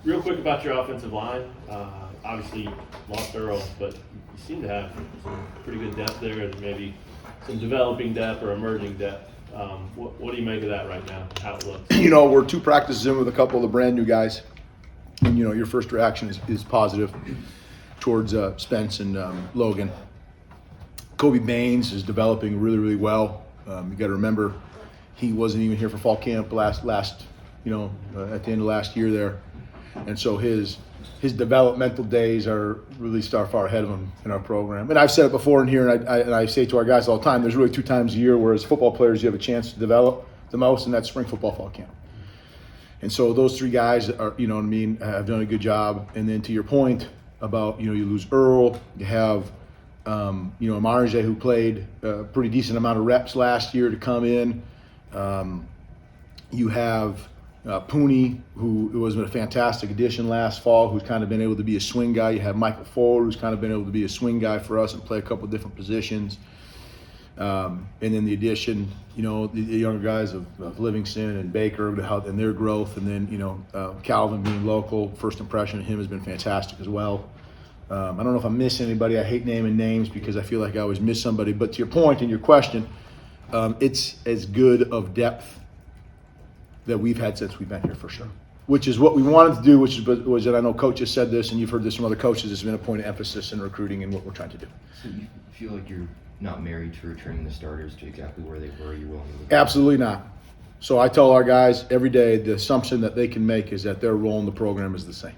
Real quick about your offensive line. Obviously, lost Earl, but you seem to have some pretty good depth there, and maybe some developing depth or emerging depth. What do you make of that right now? How it looks? We're 2 practices in with a couple of the brand new guys, and your first reaction is positive towards Spence and Logan. Kobe Baines is developing really, really well. You got to remember, he wasn't even here for fall camp last at the end of last year there, and so his developmental days are really far ahead of him in our program. And I've said it before in here, and I say to our guys all the time, there's really 2 times a year where as football players you have a chance to develop the most, and that's spring football, fall camp. And so those 3 guys are, have done a good job. And then to your point about, you lose Earl, you have, Marge, who played a pretty decent amount of reps last year to come in. You have Pooney, who was a fantastic addition last fall, who's kind of been able to be a swing guy. You have Michael Ford, who's kind of been able to be a swing guy for us and play a couple of different positions. And then the addition, the younger guys of Livingston and Baker and their growth. And then, Calvin being local, first impression of him has been fantastic as well. I don't know if I'm missing anybody. I hate naming names because I feel like I always miss somebody. But to your point and your question, it's as good of depth that we've had since we've been here for sure. Which is what we wanted to do, was that I know Coach has said this, and you've heard this from other coaches, it's been a point of emphasis in recruiting and what we're trying to do. So you feel like you're not married to returning the starters to exactly where they were? You're willing to Absolutely not. So I tell our guys every day, the assumption that they can make is that their role in the program is the same.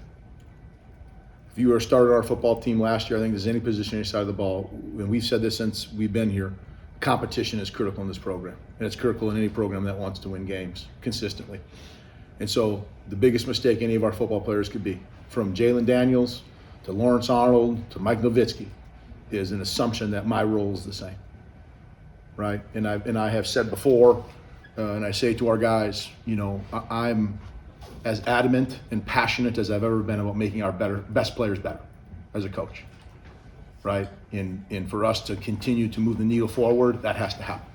If you were a starter on our football team last year, I think there's any position any side of the ball, and we've said this since we've been here, competition is critical in this program. And it's critical in any program that wants to win games consistently. And so the biggest mistake any of our football players could be, from Jalen Daniels to Lawrence Arnold to Mike Nowitzki, is an assumption that my role is the same, right? And I have said before, and I say to our guys, I'm as adamant and passionate as I've ever been about making our best players better as a coach, right? And for us to continue to move the needle forward, that has to happen.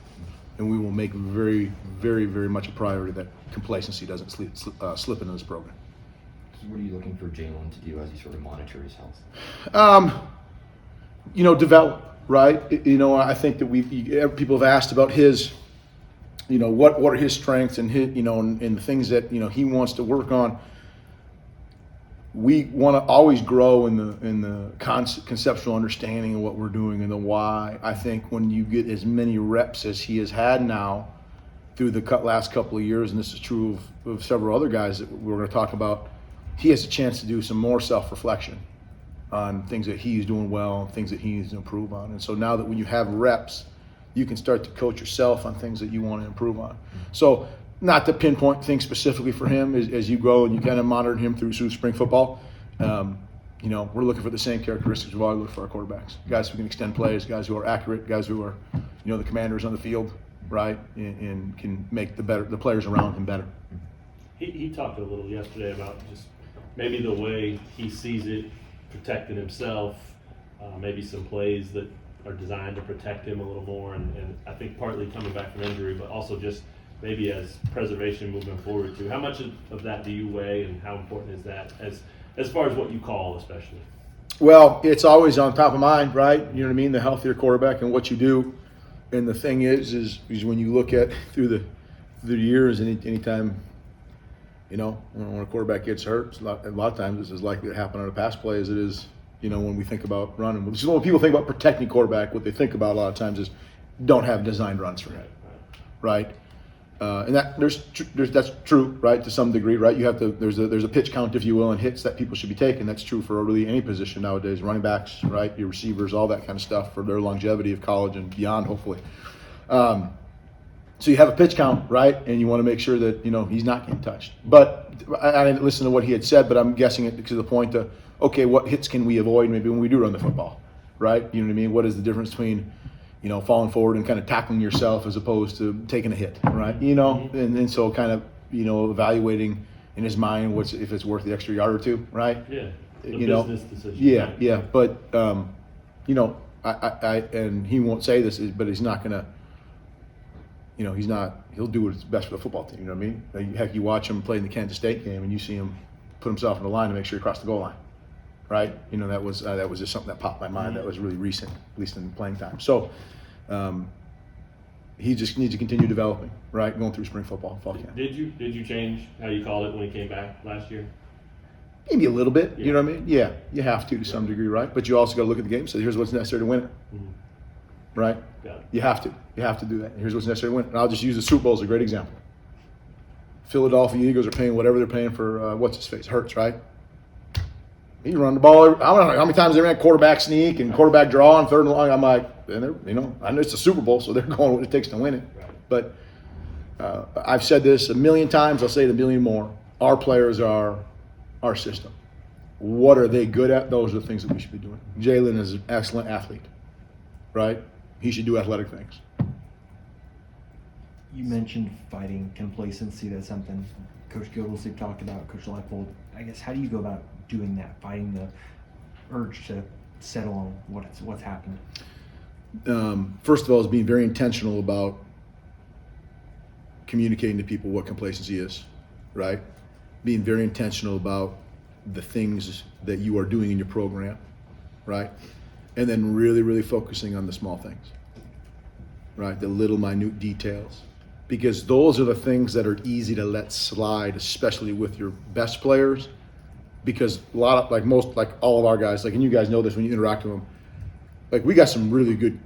And we will make very, very, very much a priority that complacency doesn't slip into this program. So what are you looking for Jalen to do as you sort of monitor his health? Develop, right? I think that people have asked about his, what are his strengths and his, and the things that, he wants to work on. We want to always grow in the conceptual understanding of what we're doing and the why. I think when you get as many reps as he has had now through the last couple of years, and this is true of several other guys that we're going to talk about, he has a chance to do some more self-reflection on things that he's doing well and things that he needs to improve on. And so now that when you have reps, you can start to coach yourself on things that you want to improve on. So not to pinpoint things specifically for him as you go and you kind of monitor him through spring football. We're looking for the same characteristics we always look for our quarterbacks. Guys who can extend plays, guys who are accurate, guys who are, the commanders on the field, right, and can make the players around him better. He talked a little yesterday about just maybe the way he sees it, protecting himself, maybe some plays that are designed to protect him a little more, and I think partly coming back from injury, but also just maybe as preservation moving forward too. How much of that do you weigh, and how important is that as far as what you call especially? Well, it's always on top of mind, right? You know what I mean? The healthier quarterback and what you do. And the thing is when you look at through the years, anytime, when a quarterback gets hurt, a lot of times it's as likely to happen on a pass play as it is, when we think about running. Which is when people think about protecting quarterback, what they think about a lot of times is don't have designed runs for him, right? And that's true, right, to some degree, right? You have to there's a pitch count, if you will, and hits that people should be taking. That's true for really any position nowadays. Running backs, right, your receivers, all that kind of stuff for their longevity of college and beyond, hopefully. So you have a pitch count, right, and you want to make sure that he's not getting touched. But I didn't listen to what he had said, but I'm guessing it to the point of okay, what hits can we avoid maybe when we do run the football, right? You know what I mean? What is the difference between falling forward and kind of tackling yourself as opposed to taking a hit, right? And so kind of, evaluating in his mind if it's worth the extra yard or two, right? Yeah, business decision. Yeah, right? yeah. But, I and he won't say this, but he's not going to, he'll do what's best for the football team, you know what I mean? Heck, you watch him play in the Kansas State game and you see him, put himself in the line to make sure he crossed the goal line, right? You know, that was just something that popped in my mind that was really recent, at least in playing time. So he just needs to continue developing, right? Going through spring football, fall camp. Did you change how you called it when he came back last year? Maybe a little bit, you know what I mean? Yeah, you have to some degree, right? But you also got to look at the game and say, here's what's necessary to win it, right? Got it. You have to do that. Here's what's necessary to win it. And I'll just use the Super Bowl as a great example. Philadelphia Eagles are paying whatever they're paying for what's his face, Hurts, right? He run the ball. I don't know how many times they ran quarterback sneak and quarterback draw on third and long. I'm like, and they're, I know it's the Super Bowl, so they're going what it takes to win it. Right. But I've said this a million times. I'll say it a million more. Our players are our system. What are they good at? Those are the things that we should be doing. Jalen is an excellent athlete, right? He should do athletic things. You mentioned fighting complacency. That's something Coach Gildersleeve talked about, Coach Leipold. I guess, how do you go about doing that, fighting the urge to settle on what's happened? First of all, is being very intentional about communicating to people what complacency is, right? Being very intentional about the things that you are doing in your program, right? And then really, really focusing on the small things, right? The little minute details. Because those are the things that are easy to let slide, especially with your best players. Because a lot of, like all of our guys, and you guys know this when you interact with them, we got some really good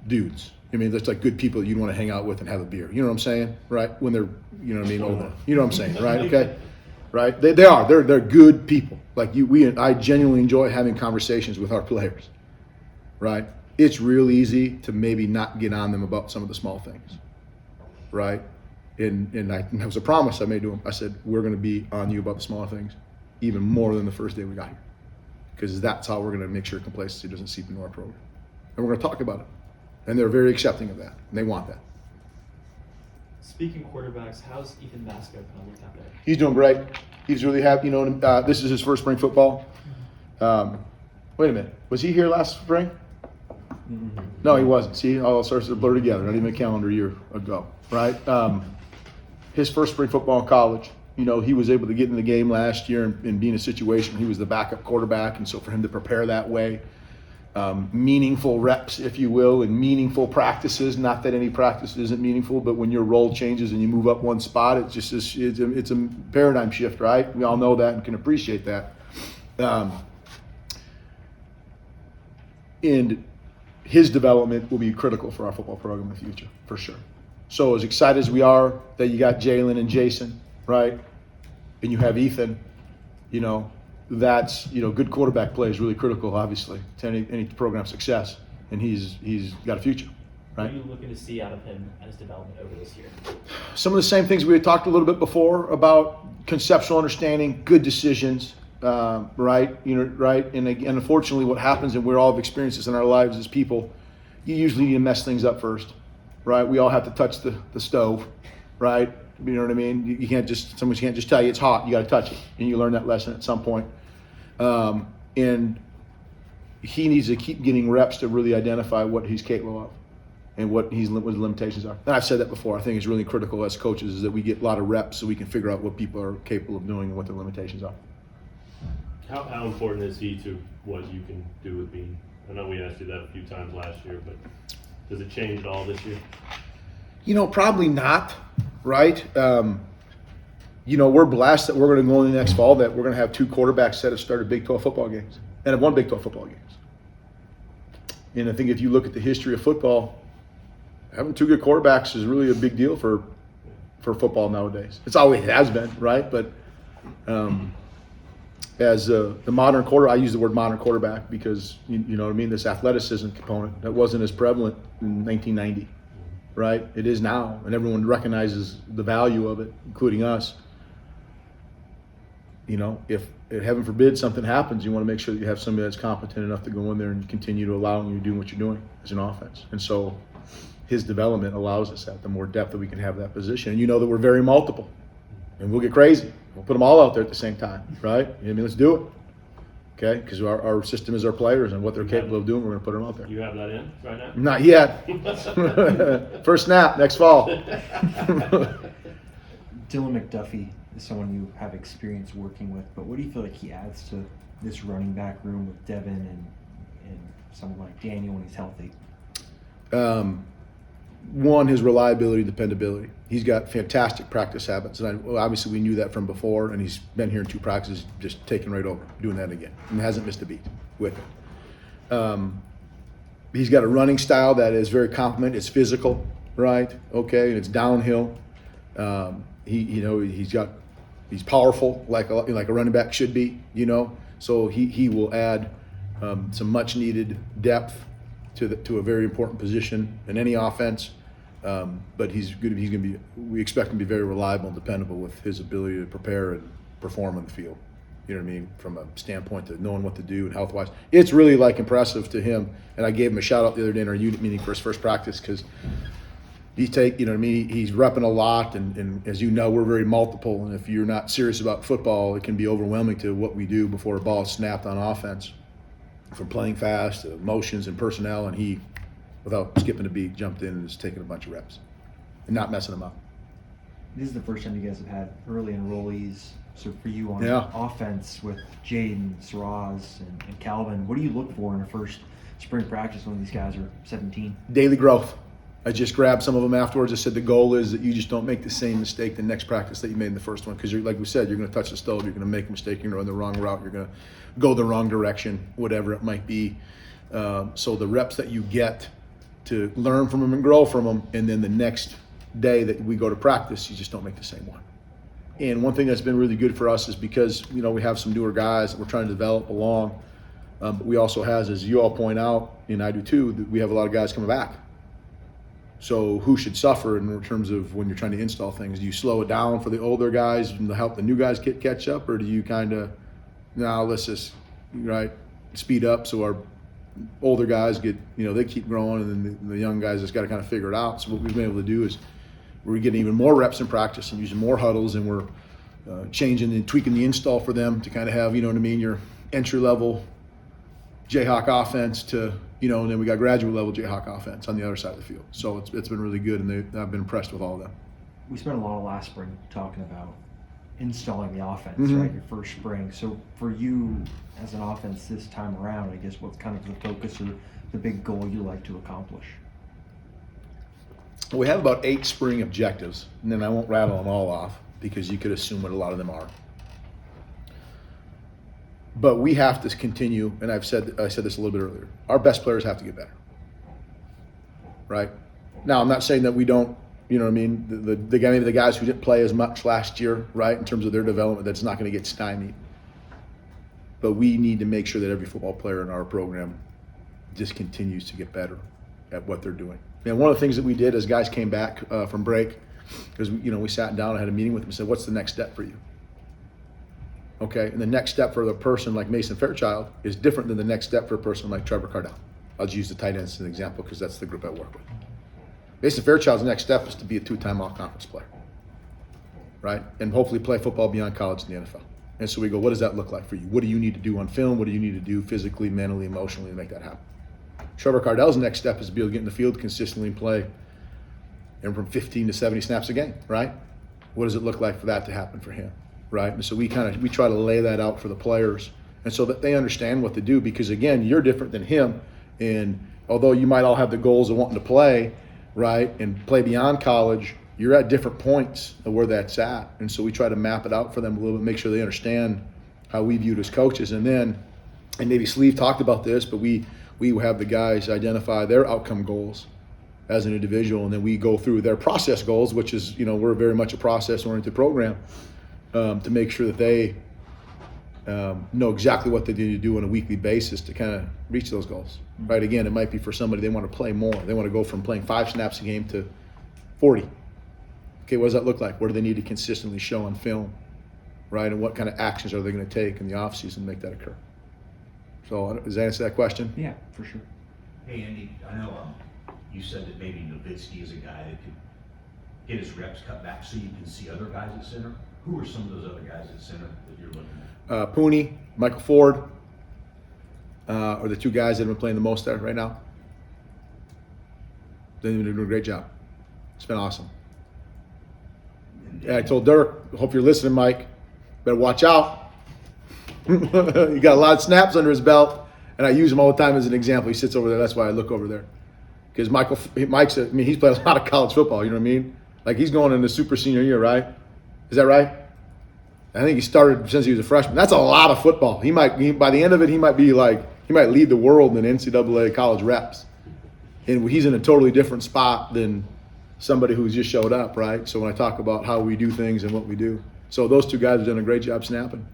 dudes. I mean, that's good people that you want to hang out with and have a beer. You know what I'm saying? Right? When they're, older. You know what I'm saying, right? Okay? Right? They are. They're good people. I genuinely enjoy having conversations with our players. Right? It's real easy to maybe not get on them about some of the small things. Right? And that was a promise I made to them. I said, we're going to be on you about the smaller things even more than the first day we got here. Because that's how we're going to make sure complacency doesn't seep into our program. And we're going to talk about it. And they're very accepting of that. And they want that. Speaking quarterbacks, how's Ethan Vasco kind of looked out there? He's doing great. He's really happy. This is his first spring football. Wait a minute. Was he here last spring? Mm-hmm. No, he wasn't. See, all starts to blur together. Not even a calendar year ago, right? His first spring football in college. He was able to get in the game last year and be in a situation where he was the backup quarterback, and so for him to prepare that way, meaningful reps, if you will, and meaningful practices. Not that any practice isn't meaningful, but when your role changes and you move up one spot, it's a paradigm shift, right? We all know that and can appreciate that. And his development will be critical for our football program in the future, for sure. So as excited as we are that you got Jalen and Jason, right, and you have Ethan, that's, good quarterback play is really critical, obviously, to any program success, and he's got a future, right? What are you looking to see out of him and his development over this year? Some of the same things we had talked a little bit before about conceptual understanding, good decisions, right? Right? And again, unfortunately, what happens, and we all have experiences in our lives as people, you usually need to mess things up first, right? We all have to touch the stove, right? You know what I mean? Someone can't just tell you it's hot. You got to touch it, and you learn that lesson at some point. And he needs to keep getting reps to really identify what he's capable of and what his limitations are. And I've said that before. I think it's really critical as coaches is that we get a lot of reps so we can figure out what people are capable of doing and what their limitations are. How important is he to what you can do with Bean? I know we asked you that a few times last year, but does it change at all this year? Probably not, right? We're blessed that we're going to go in the next fall that we're going to have two quarterbacks that have started Big 12 football games and have won Big 12 football games. And I think if you look at the history of football, having two good quarterbacks is really a big deal for football nowadays. It's always has been, right? But as the modern quarter, I use the word modern quarterback because, you know what I mean, this athleticism component that wasn't as prevalent in 1990. Right? It is now, and everyone recognizes the value of it, including us. If heaven forbid something happens, you want to make sure that you have somebody that's competent enough to go in there and continue to allow you to do what you're doing as an offense. And so his development allows us that, the more depth that we can have that position. And that we're very multiple, and we'll get crazy. We'll put them all out there at the same time, right? Let's do it. Okay, because our system is our players and what they're capable of doing, we're going to put them out there. You have that in right now? Not yet. First snap next fall. Dylan McDuffie is someone you have experience working with, but what do you feel like he adds to this running back room with Devin and someone like Daniel when he's healthy? One, his reliability, dependability. He's got fantastic practice habits, and obviously we knew that from before. And he's been here in 2 practices, just taking right over, doing that again, and hasn't missed a beat with it. He's got a running style that is very complementary. It's physical, right? Okay, and it's downhill. He's powerful like a running back should be. So he will add some much needed depth to a very important position in any offense. But we expect him to be very reliable and dependable with his ability to prepare and perform on the field. You know what I mean? From a standpoint of knowing what to do and health-wise. It's really impressive to him. And I gave him a shout out the other day in our unit meeting for his first practice because he's repping a lot. And as you know, we're very multiple. And if you're not serious about football, it can be overwhelming to what we do before a ball is snapped on offense. From playing fast to motions and personnel, and he, without skipping a beat, jumped in and just taking a bunch of reps and not messing them up. This is the first time you guys have had early enrollees. So for you on Yeah. offense with Jaden, Saraz, and Calvin, what do you look for in a first spring practice when these guys are 17? Daily growth. I just grabbed some of them afterwards. I said the goal is that you just don't make the same mistake the next practice that you made in the first one, because like we said, you're going to touch the stove, you're going to make a mistake, you're going to run the wrong route, you're going to go the wrong direction, whatever it might be. So the reps that you get to learn from them and grow from them, and then the next day that we go to practice, you just don't make the same one. And one thing that's been really good for us is because we have some newer guys that we're trying to develop along. But we also have, as you all point out, and I do too, that we have a lot of guys coming back. So who should suffer in terms of when you're trying to install things? Do you slow it down for the older guys and help the new guys catch up, or do you kind of, let's just speed up so our older guys get, they keep growing, and then the young guys just got to kind of figure it out. So what we've been able to do is we're getting even more reps in practice and using more huddles, and we're changing and tweaking the install for them to kind of have, your entry level Jayhawk offense to, and then we got graduate level Jayhawk offense on the other side of the field. So it's been really good, and I've been impressed with all of them. We spent a lot of last spring talking about installing the offense, Mhm. right? Your first spring. So for you as an offense this time around, I guess what's kind of the focus or the big goal you like to accomplish? We have about 8 spring objectives, and then I won't rattle them all off because you could assume what a lot of them are. But we have to continue, and I said this a little bit earlier. Our best players have to get better, right? Now, I'm not saying that we don't, maybe the guys who didn't play as much last year, right, in terms of their development, that's not going to get stymied. But we need to make sure that every football player in our program just continues to get better at what they're doing. And one of the things that we did as guys came back from break, because we sat down and had a meeting with them and said, "What's the next step for you?" Okay, and the next step for the person like Mason Fairchild is different than the next step for a person like Trevor Cardell. I'll just use the tight ends as an example because that's the group I work with. Mason Fairchild's next step is to be a 2-time all-conference player, right? And hopefully play football beyond college in the NFL. And so we go, what does that look like for you? What do you need to do on film? What do you need to do physically, mentally, emotionally to make that happen? Trevor Cardell's next step is to be able to get in the field consistently and play from 15 to 70 snaps a game, right? What does it look like for that to happen for him? Right, and so we try to lay that out for the players, and so that they understand what to do. Because again, you're different than him, and although you might all have the goals of wanting to play, right, and play beyond college, you're at different points of where that's at. And so we try to map it out for them a little bit, make sure they understand how we view it as coaches. And maybe Sleeve talked about this, but we have the guys identify their outcome goals as an individual, and then we go through their process goals, which is we're very much a process-oriented program. To make sure that they know exactly what they need to do on a weekly basis to kind of reach those goals, right? Again, it might be for somebody, they want to play more. They want to go from playing 5 snaps a game to 40. Okay, what does that look like? What do they need to consistently show on film, right? And what kind of actions are they going to take in the offseason to make that occur? So does that answer that question? Yeah, for sure. Hey, Andy, I know you said that maybe Nowitzki is a guy that could get his reps cut back so you can see other guys at center. Who are some of those other guys at center that you're looking at? Pooney, Michael Ford are the 2 guys that have been playing the most there right now. They've been doing a great job. It's been awesome. And I told Dirk, hope you're listening, Mike. Better watch out. He got a lot of snaps under his belt, and I use him all the time as an example. He sits over there. That's why I look over there. Because Mike's, he's played a lot of college football. You know what I mean? Like he's going into super senior year, right? Is that right? I think he started since he was a freshman. That's a lot of football. By the end of it, he might lead the world in NCAA college reps. And he's in a totally different spot than somebody who's just showed up, right? So when I talk about how we do things and what we do. So those two guys have done a great job snapping.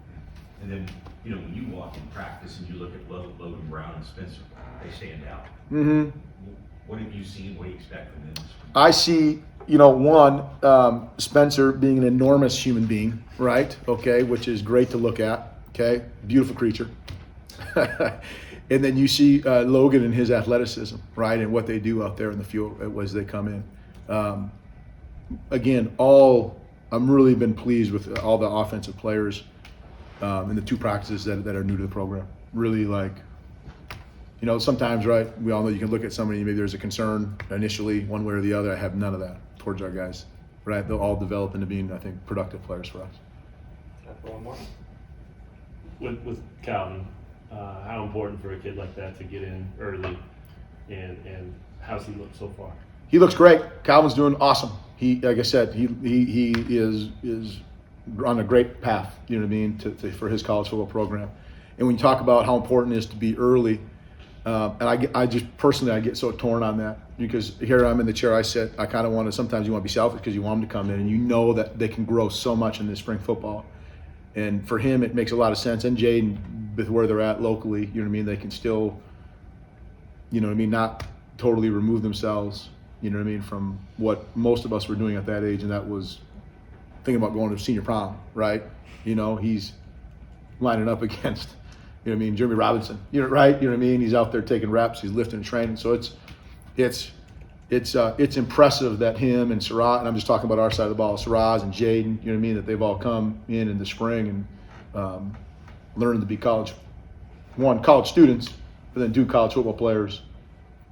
And then, when you walk in practice and you look at Logan Brown and Spencer, they stand out. Mm-hmm. What have you seen? What do you expect from them? I see, one, Spencer being an enormous human being, right? Okay, which is great to look at. Okay, beautiful creature. And then you see Logan and his athleticism, right, and what they do out there in the field as they come in. Again, I'm really been pleased with all the offensive players in the two practices that are new to the program. Really sometimes, right, we all know you can look at somebody, maybe there's a concern initially one way or the other. I have none of that towards our guys, right? They'll all develop into being, I think, productive players for us. One more. With Calvin, how important for a kid like that to get in early, and how's he looked so far? He looks great. Calvin's doing awesome. He, like I said, he is on a great path. You know what I mean, for his college football program. And when you talk about how important it is to be early, and I just personally I get so torn on that because here I'm in the chair I sit. I kind of want to. Sometimes you want to be selfish because you want them to come in, and you know that they can grow so much in this spring football. And for him, it makes a lot of sense. And Jaden, with where they're at locally, you know what I mean, they can still, not totally remove themselves, from what most of us were doing at that age, and that was thinking about going to senior prom, right? He's lining up against, Jeremy Robinson, right? He's out there taking reps, he's lifting and training. So it's impressive that him and Siraz, and I'm just talking about our side of the ball, Siraz and Jaden, that they've all come in the spring and learned to be college students, but then do college football players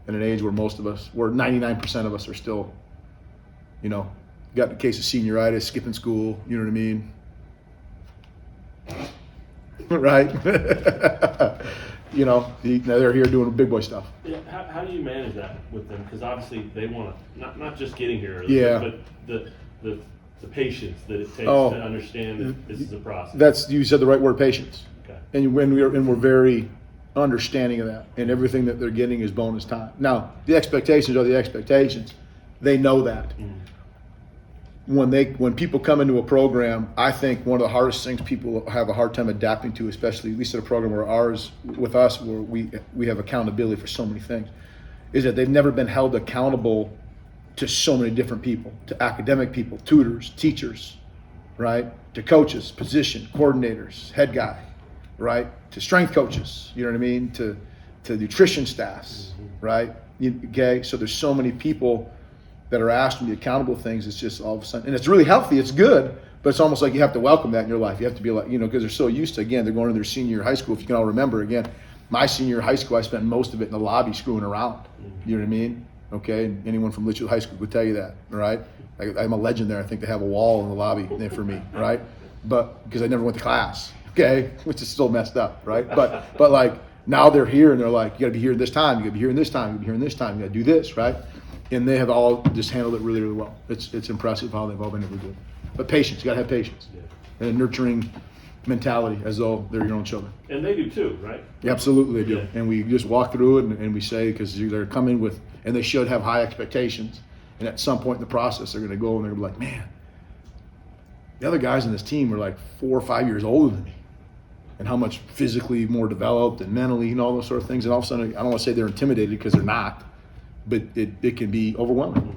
at an age where where 99% of us are still, got the case of senioritis, skipping school, you know what I mean? Right? They're here doing big boy stuff. Yeah, how do you manage that with them? Because obviously they want to not just getting here early, Yeah. but the patience that it takes to understand that this is a process. You said the right word, patience. Okay. And we're very understanding of that, and everything that they're getting is bonus time. Now, the expectations are the expectations. They know that. When people come into a program, I think one of the hardest things people have a hard time adapting to, especially at least at a program where we have accountability for so many things, is that they've never been held accountable to so many different people, to academic people, tutors, teachers, right, to coaches, position coordinators, head guy, right, to strength coaches, you know what I mean, to nutrition staffs, right? Okay, so there's so many people that are asked to be accountable for things. It's just all of a sudden, and it's really healthy, it's good, but it's almost like you have to welcome that in your life. You have to be like, because they're so used to, again, they're going to their senior year of high school. If you can all remember, again, my senior year of high school, I spent most of it in the lobby screwing around. You know what I mean? Okay, and anyone from Litchfield High School would tell you that, right? I'm a legend there. I think they have a wall in the lobby there for me, right? But because I never went to class, okay, which is still messed up, right? But like now they're here and they're like, you got to be here this time, you got to be here this time, you got to be here this time, you got to do this, right? And they have all just handled it really, really well. It's impressive how they've all been able to do it. But patience, you got to have patience, and a nurturing mentality as though they're your own children. And they do too, right? Yeah, absolutely they do. Yeah. And we just walk through it and we say, because they're coming with, and they should have high expectations. And at some point in the process, they're going to go and they're going to be like, man, the other guys in this team are like 4 or 5 years older than me. And how much physically more developed and mentally and all those sort of things. And all of a sudden, I don't want to say they're intimidated because they're not, but it can be overwhelming.